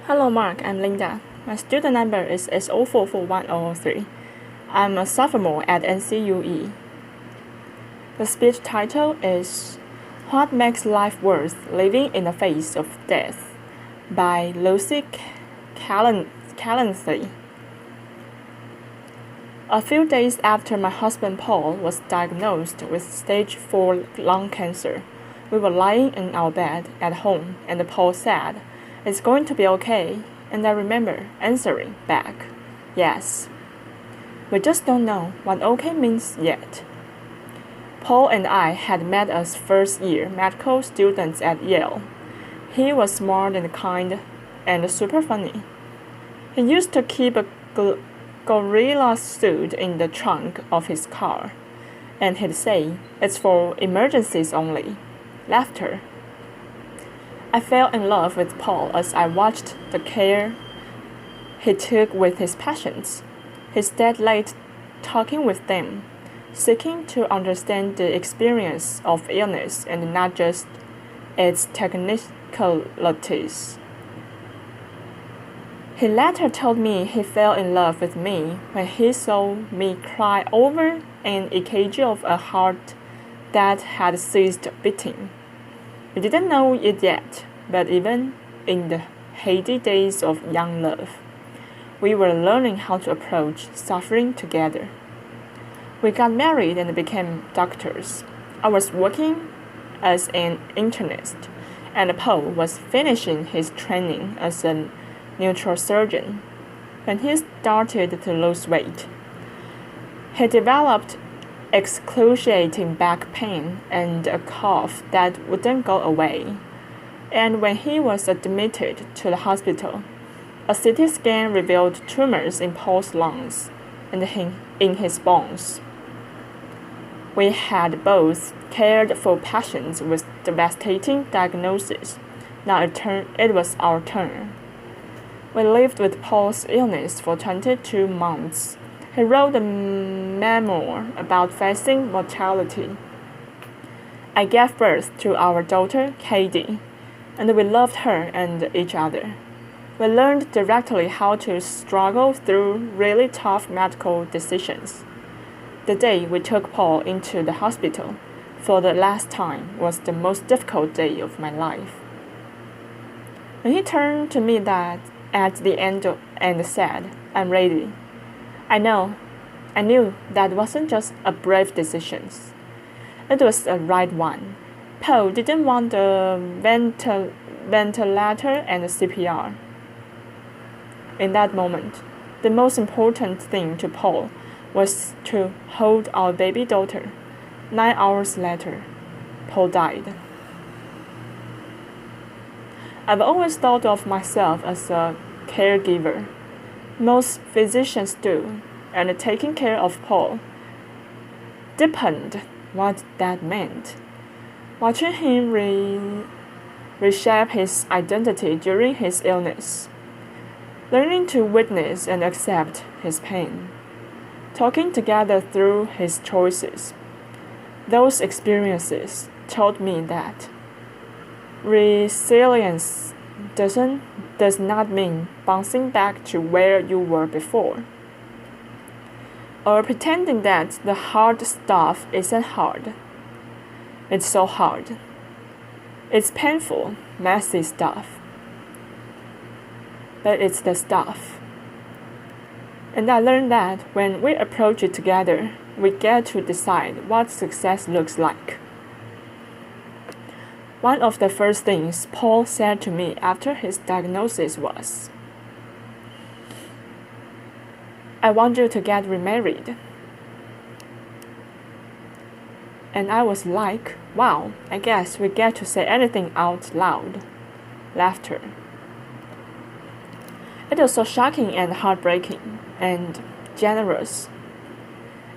Hello Mark, I'm Linda. My student number is S044103. I'm a sophomore at NCUE. The speech title is What Makes Life Worth Living in the Face of Death by Lucy Kalanithi. A few days after my husband Paul was diagnosed with stage 4 lung cancer, we were lying in our bed at home and Paul said, "It's going to be okay," and I remember answering back, "Yes." We just don't know what okay means yet. Paul and I had met as first-year medical students at Yale. He was smart and kind and super funny. He used to keep a gorilla suit in the trunk of his car, and he'd say, "It's for emergencies only." Laughter. I fell in love with Paul as I watched the care he took with his patients. He stayed late talking with them, seeking to understand the experience of illness and not just its technicalities. He later told me he fell in love with me when he saw me cry over an EKG of a heart that had ceased beating. We didn't know it yet, but even in the heady days of young love, we were learning how to approach suffering together. We got married and became doctors. I was working as an internist, and Paul was finishing his training as a neurosurgeon. When he started to lose weight, he developed excruciating back pain and a cough that wouldn't go away. And when he was admitted to the hospital, a CT scan revealed tumors in Paul's lungs and in his bones. We had both cared for patients with devastating diagnoses. Now it was our turn. We lived with Paul's illness for 22 months. He wrote a memoir about facing mortality. I gave birth to our daughter, Katie, and we loved her and each other. We learned directly how to struggle through really tough medical decisions. The day we took Paul into the hospital for the last time was the most difficult day of my life. When he turned to me at the end and said, "I'm ready," I knew that wasn't just a brave decision. It was a right one. Paul didn't want a ventilator and a CPR. In that moment, the most important thing to Paul was to hold our baby daughter. 9 hours later, Paul died. I've always thought of myself as a caregiver. Most physicians do, and taking care of Paul deepened what that meant. Watching him reshape his identity during his illness, learning to witness and accept his pain, talking together through his choices. Those experiences taught me that resilience does not mean bouncing back to where you were before, or pretending that the hard stuff isn't hard. It's so hard. It's painful, messy stuff. But it's the stuff. And I learned that when we approach it together, we get to decide what success looks like. One of the first things Paul said to me after his diagnosis was, "I want you to get remarried." And I was like, wow, I guess we get to say anything out loud. Laughter. It was so shocking and heartbreaking and generous,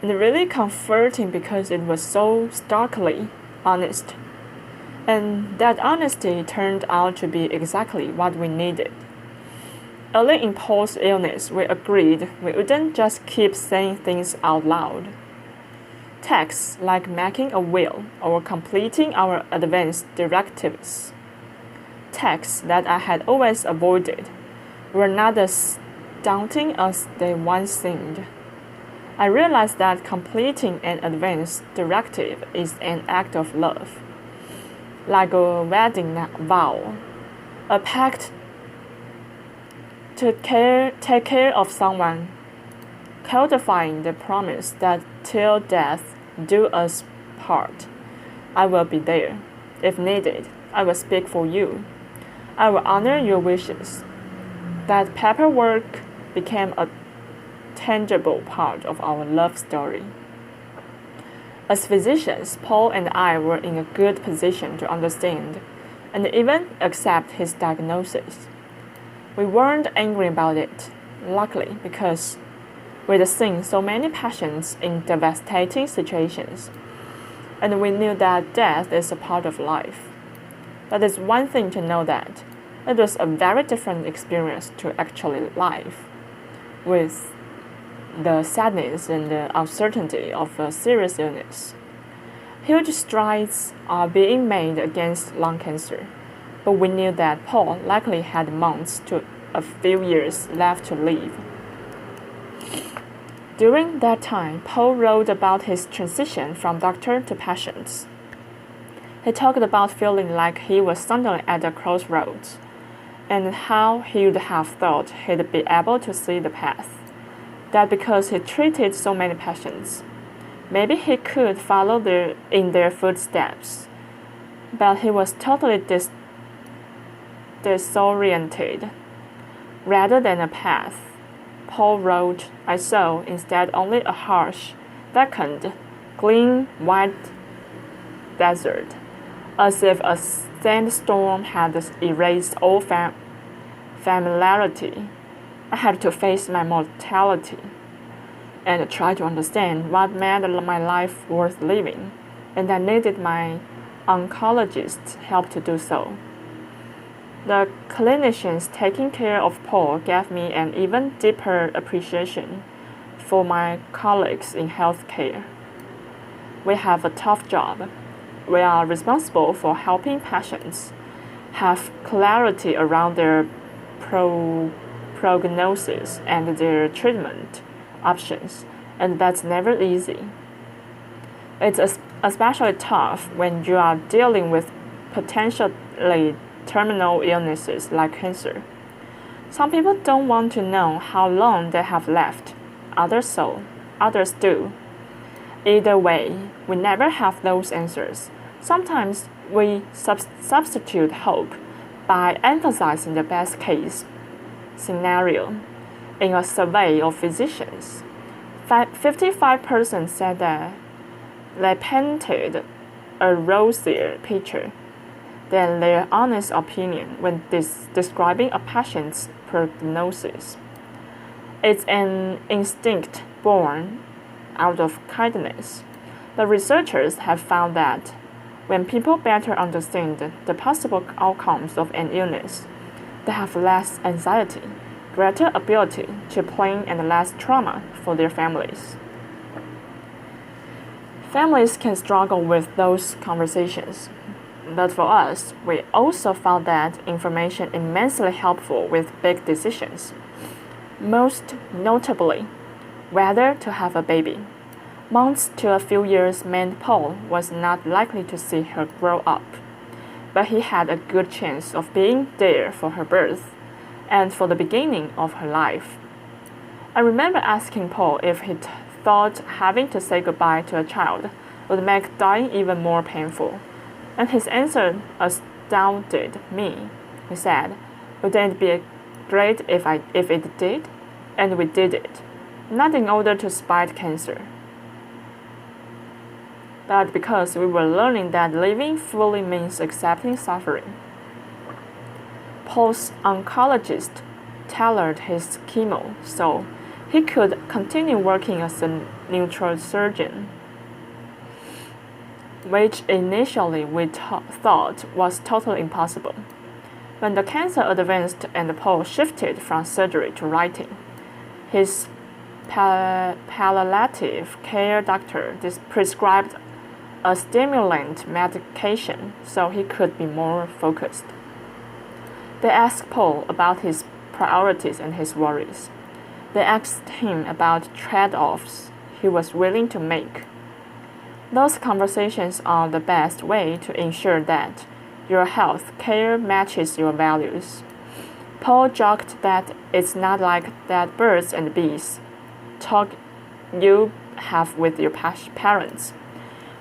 and really comforting because it was so starkly honest. And that honesty turned out to be exactly what we needed. Early in Paul's illness, we agreed we wouldn't just keep saying things out loud. Tasks like making a will or completing our advanced directives. Tasks that I had always avoided were not as daunting as they once seemed. I realized that completing an advance directive is an act of love, like a wedding vow, a pact to take care of someone, codifying the promise that till death do us part. I will be there. If needed, I will speak for you. I will honor your wishes. That paperwork became a tangible part of our love story. As physicians, Paul and I were in a good position to understand and even accept his diagnosis. We weren't angry about it, luckily, because we'd seen so many patients in devastating situations, and we knew that death is a part of life. But it's one thing to know that. It was a very different experience to actually live, with the sadness and the uncertainty of a serious illness. Huge strides are being made against lung cancer, but we knew that Paul likely had months to a few years left to live. During that time, Paul wrote about his transition from doctor to patient. He talked about feeling like he was suddenly at a crossroads, and how he would have thought he'd be able to see the path. That because he treated so many patients, maybe he could follow in their footsteps, but he was totally disoriented. Rather than a path, Paul wrote, I saw instead only a harsh, vacant, clean, white desert, as if a sandstorm had erased all familiarity. I had to face my mortality and try to understand what made my life worth living, and I needed my oncologist's help to do so. The clinicians taking care of Paul gave me an even deeper appreciation for my colleagues in healthcare. We have a tough job. We are responsible for helping patients have clarity around their prognosis and their treatment options, and that's never easy. It's especially tough when you are dealing with potentially terminal illnesses like cancer. Some people don't want to know how long they have left, others do. Either way, we never have those answers. Sometimes we substitute hope by emphasizing the best case scenario. In a survey of physicians, 55% said that they painted a rosier picture than their honest opinion when describing a patient's prognosis. It's an instinct born out of kindness. The researchers have found that when people better understand the possible outcomes of an illness, they have less anxiety, greater ability to plan and less trauma for their families. Families can struggle with those conversations, but for us, we also found that information immensely helpful with big decisions. Most notably, whether to have a baby. Months to a few years meant Paul was not likely to see her grow up, but he had a good chance of being there for her birth and for the beginning of her life. I remember asking Paul if he thought having to say goodbye to a child would make dying even more painful, and his answer astounded me. He said, "Wouldn't it be great if it did?" And we did it, not in order to spite cancer, but because we were learning that living fully means accepting suffering. Paul's oncologist tailored his chemo so he could continue working as a neurosurgeon, which initially we thought was totally impossible. When the cancer advanced and Paul shifted from surgery to writing, his palliative care doctor prescribed a stimulant medication so he could be more focused. They asked Paul about his priorities and his worries. They asked him about trade-offs he was willing to make. Those conversations are the best way to ensure that your health care matches your values. Paul joked that it's not like that birds and bees talk you have with your parents,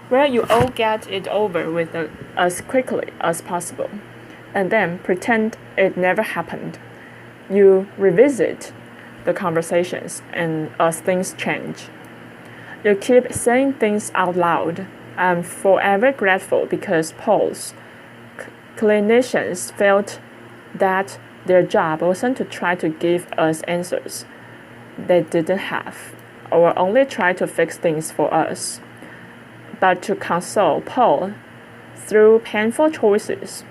where you all get it over with as quickly as possible, and then pretend it never happened. You revisit the conversations and as things change. You keep saying things out loud. I'm forever grateful because Paul's clinicians felt that their job wasn't to try to give us answers they didn't have, or only try to fix things for us, but to console Paul through painful choices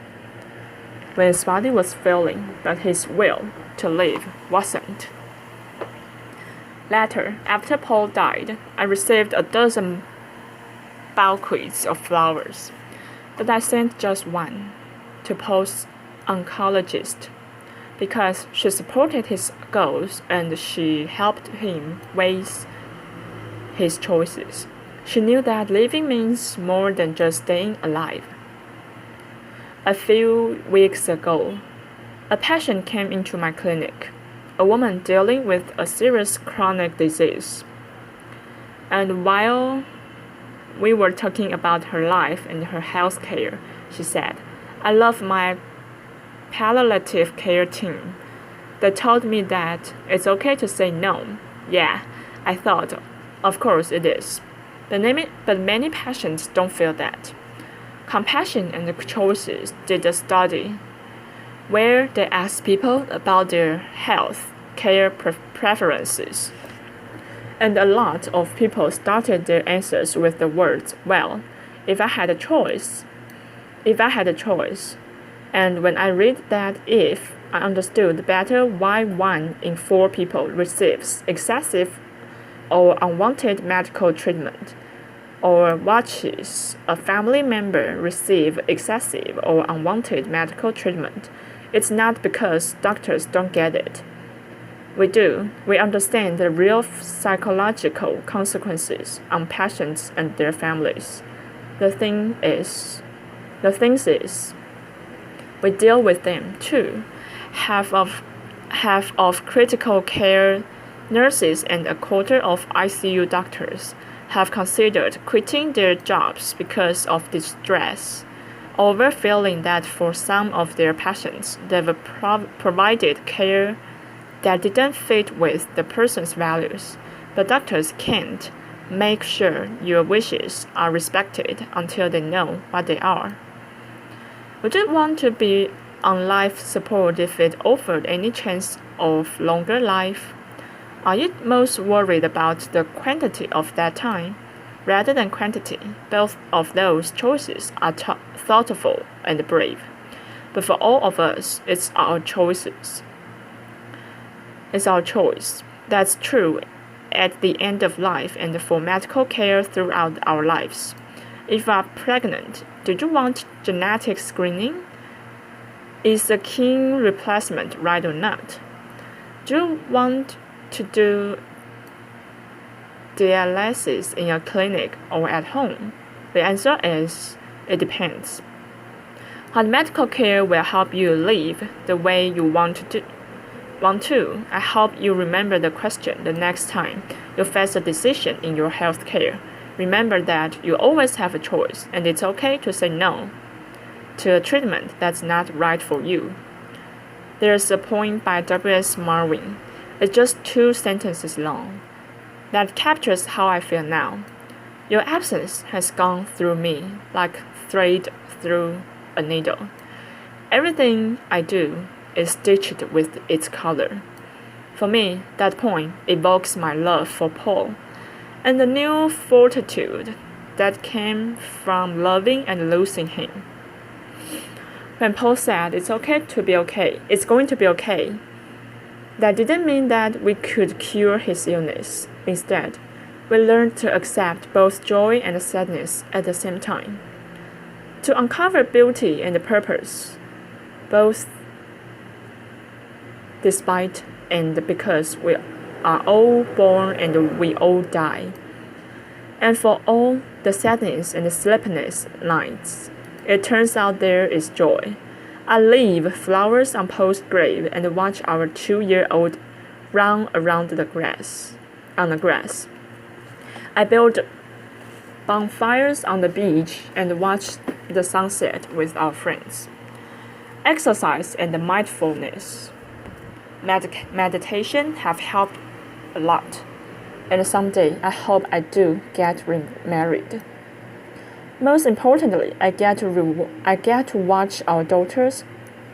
when his body was failing, but his will to live wasn't. Later, after Paul died, I received a dozen bouquets of flowers, but I sent just one to Paul's oncologist because she supported his goals and she helped him weigh his choices. She knew that living means more than just staying alive. A few weeks ago, a patient came into my clinic, a woman dealing with a serious chronic disease. And while we were talking about her life and her health care, she said, I love my palliative care team. They told me that it's okay to say no. Yeah, I thought, of course it is. But many patients don't feel that. Compassion and Choices did a study where they asked people about their health care preferences. And a lot of people started their answers with the words, well, if I had a choice. And when I read that if, I understood better why 1 in 4 people receives excessive or unwanted medical treatment, or watches a family member receive excessive or unwanted medical treatment. It's not because doctors don't get it. We do. We understand the real psychological consequences on patients and their families. The thing is, we deal with them too. Half of critical care nurses and a quarter of ICU doctors have considered quitting their jobs because of distress over feeling that for some of their patients they've provided care that didn't fit with the person's values, but doctors can't make sure your wishes are respected until they know what they are. Would you want to be on life support if it offered any chance of longer life? Are you most worried about the quantity of that time rather than quantity? Both of those choices are thoughtful and brave. But for all of us, it's our choices. It's our choice. That's true at the end of life and for medical care throughout our lives. If you are pregnant, do you want genetic screening? Is a king replacement right or not? Do you want to do dialysis in a clinic or at home? The answer is, it depends. What medical care will help you live the way you want to? I hope you remember the question the next time you face a decision in your health care. Remember that you always have a choice, and it's okay to say no to a treatment that's not right for you. There's a poem by W.S. Marvin. It's just 2 sentences long that captures how I feel now. Your absence has gone through me like thread through a needle. Everything I do is stitched with its color. For me, that poem evokes my love for Paul and the new fortitude that came from loving and losing him. When Paul said it's going to be okay, that didn't mean that we could cure his illness. Instead, we learned to accept both joy and sadness at the same time. To uncover beauty and purpose, both despite and because we are all born and we all die. And for all the sadness and the sleepless nights, it turns out there is joy. I leave flowers on Paul's grave and watch our 2-year-old run around the grass. I build bonfires on the beach and watch the sunset with our friends. Exercise and mindfulness. Meditation have helped a lot, and someday I hope I do get remarried. Most importantly, I get to watch our daughters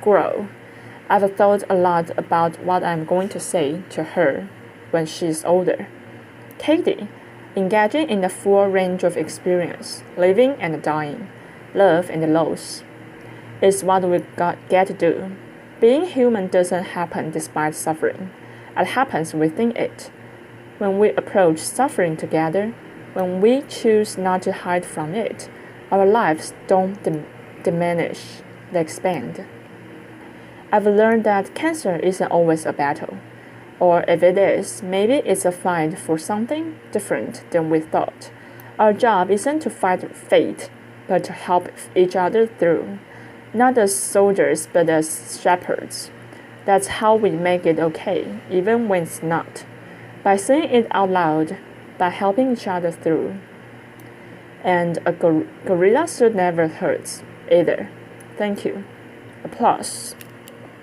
grow. I've thought a lot about what I'm going to say to her when she's older. Katie, engaging in the full range of experience, living and dying, love and loss, is what we get to do. Being human doesn't happen despite suffering. It happens within it. When we approach suffering together, when we choose not to hide from it, our lives don't diminish, they expand. I've learned that cancer isn't always a battle. Or if it is, maybe it's a fight for something different than we thought. Our job isn't to fight fate, but to help each other through. Not as soldiers, but as shepherds. That's how we make it okay, even when it's not. By saying it out loud, by helping each other through. And a gorilla suit never hurts, either. Thank you. Applause.